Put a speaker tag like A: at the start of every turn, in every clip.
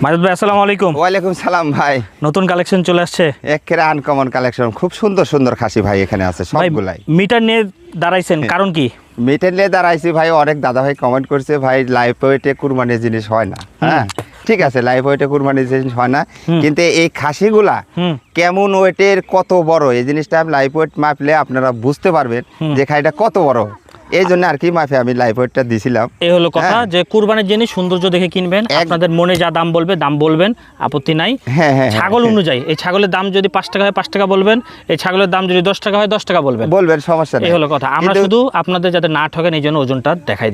A: মাজিদ ভাই আসসালামু আলাইকুম।
B: ওয়ালাইকুম সালাম ভাই।
A: নতুন কালেকশন চলে আসছে,
B: একেবারে আনকমন কালেকশন, খুব সুন্দর সুন্দর খাসি ভাই এখানে আছে
A: ভাই
B: সবগুলাই।
A: মিটার নিয়ে দাঁড়াইছেন কারণ কি?
B: মিটার নিয়ে দাঁড়াইছি ভাই, অনেক দাদা ভাই কমেন্ট করছে ভাই লাইভ ওয়েটে কুরবানির জিনিস হয় না। হ্যাঁ ঠিক আছে, লাইভ ওয়েটে কুরবানির জিনিস হয় না, কিন্তু এই খাসিগুলা কেমন ওয়েটের কত বড় এই জিনিসটা লাইভ ওয়েট মাপলে আপনারা বুঝতে পারবেন যে খাসিটা কত বড়। এই জন্য আর কি মাপে আমি লাইভ ওয়েটটা দিছিলাম।
A: এই হলো কথা যে কুরবানির জিনিস সৌন্দর্য দেখে কিনবেন, আপনাদের মনে যা দাম বলবে দাম বলবেন, আপত্তি নাই। ছাগল অনুযায়ী এই ছাগলের দাম যদি 5 টাকা হয় 5 টাকা বলবেন, এই ছাগলের দাম যদি 10 টাকা হয় 10 টাকা বলবেন, সমস্যা নেই। এই হলো কথা। আমরা শুধু আপনাদের যাতে না ঠকেন এই জন্য ওজনটা দেখাই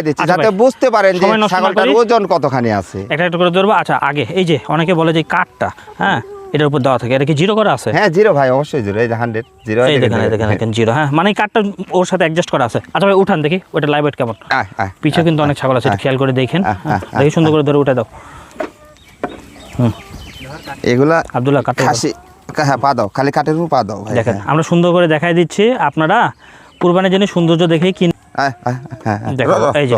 A: দিচ্ছি যাতে বুঝতে পারেন যে ছাগলটার ওজন কতখানি আছে। একটা একটা করে ধরবো। আচ্ছা, আগে এই যে অনেকে বলে যে কাঠটা, হ্যাঁ এটার উপর দেওয়া থাকে, এটা কি জিরো করা আছে?
B: হ্যাঁ জিরো ভাই, অবশ্যই জিরো। এই যে 100 জিরো,
A: এই দেখেন জিরো। হ্যাঁ মানে কাঠটা ওর সাথে অ্যাডজাস্ট করা আছে। আচ্ছা ভাই উঠান দেখি ওটা লাইভ ওয়েট কেমন। পিছে কিন্তু অনেক ছাগল আছে, খেয়াল করে দেখেন। দেখি সুন্দর করে ধরে উঠে দাও।
B: এগুলা
A: আব্দুল্লাহ কাটে
B: খাসি, হ্যাঁ পা দাও, খালি কাটের উপর পা দাও ভাই।
A: দেখেন আমরা সুন্দর করে দেখাই দিচ্ছি, আপনারা কুরবানির জন্য সৌন্দর্য দেখেই কিন। দেখো এই যে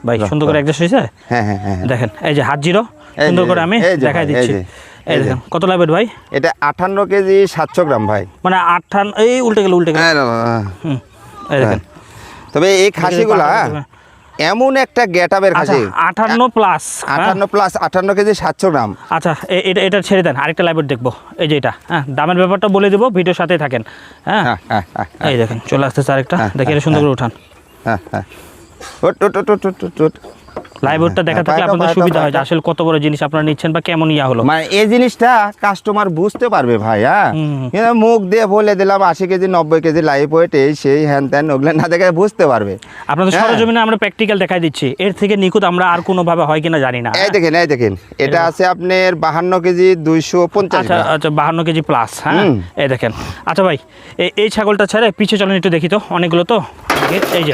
A: ভাই সুন্দর করে অ্যাডজাস্ট হয়েছে।
B: হ্যাঁ হ্যাঁ হ্যাঁ
A: দেখেন এই যে হাত জিরো, সুন্দর করে আমি দেখাই দিচ্ছি। এই দেখেন কত লাইভ ভাই?
B: এটা 58 কেজি 700 গ্রাম ভাই।
A: মানে 58, এই উল্টে গেল এই দেখেন।
B: তবে এই খাসিগুলা এমন একটা গেটআপের খাসি,
A: 58 প্লাস
B: 58 কেজি 700 গ্রাম।
A: আচ্ছা এটা ছেড়ে দেন, আরেকটা লাইভ দেখবো। এই যে এটা, হ্যাঁ দামের ব্যাপারটা বলে দেবো, ভিডিওর সাথে থাকেন। হ্যাঁ এই দেখেন চলে আসতেছে আরেকটা, দেখি এটা সুন্দর করে উঠান। লাইভটা দেখা থাকলে আপনাদের সুবিধা হয় যে আসলে কত বড় জিনিস আপনারা নিচ্ছেন বা কেমন ইয়া হলো।
B: মানে এই জিনিসটা কাস্টমার বুঝতে পারবে ভাই। হ্যাঁ মুখ দিয়ে বলে দিলাম 80 কেজি 90 কেজি লাইভ ওয়েট এই সেই হ্যান ত্যান, ওগুলো না দেখে বুঝতে পারবে।
A: আপনাদের সরজমিনে আমরা প্র্যাকটিক্যাল দেখাই দিচ্ছি, এর থেকে নিখুঁত আমরা আর কোনো ভাবে হয় কিনা জানি না।
B: এই দেখেন এটা আছে আপনার 52 কেজি 250 গ্রাম।
A: আচ্ছা 52 কেজি প্লাস। হ্যাঁ এই দেখেন। আচ্ছা ভাই এই ছাগলটা ছেড়ে পিছে চলেন একটু দেখি তো, অনেকগুলো তো। এই যে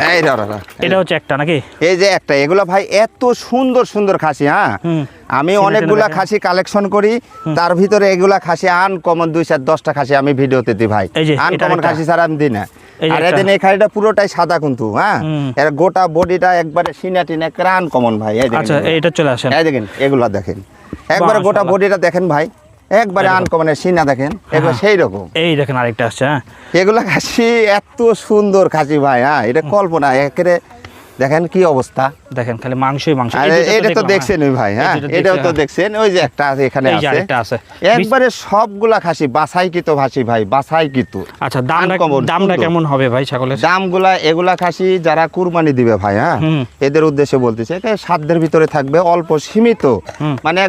A: এটা হচ্ছে একটা নাকি? এই যে একটা।
B: এগুলো ভাই এত সুন্দর সুন্দর খাসি। হ্যাঁ আমি অনেকগুলা খাসি কালেকশন করি, তার ভিতরে এগুলা খাসি আনকমন 2-10টা খাসি আমি ভিডিওতে দিই ভাই। আনকমন খাসি ছাড়া আমি দিই না। আর এদিন এই খাসিটা পুরোটাই সাদা কিন্তু। হ্যাঁ এর গোটা বডিটা একবারে সিনা টিনা আনকমন ভাই।
A: আচ্ছা এইটা চলে আসেন,
B: এই দেখেন এগুলা দেখেন, একবারে গোটা বডিটা দেখেন ভাই, একবারে আনকমনের সিনা দেখেন, একবার সেই রকম।
A: এই দেখেন আরেকটা আসছে। হ্যাঁ
B: এগুলা খাসি এত সুন্দর খাসি ভাই। হ্যাঁ এটা কল্পনা একেবারে। দেখেন কি অবস্থা,
A: দেখেন খালি মাংসই মাংস।
B: এটা তো দেখছেন ওই ভাই। হ্যাঁ এটাও তো দেখছেন, ওই যে একটা আছে এখানে আছে। একবারে সবগুলা খাসি বাছাইকৃত খাসি ভাই, বাছাইকৃত।
A: আচ্ছা দামটা কেমন হবে ভাই ছাগলের?
B: দামগুলা এগুলা খাসি যারা কুরবানি দিবে ভাই, হ্যাঁ এদের উদ্দেশ্যে বলতেছে, সাধ্যের ভিতরে থাকবে, অল্প সীমিত, মানে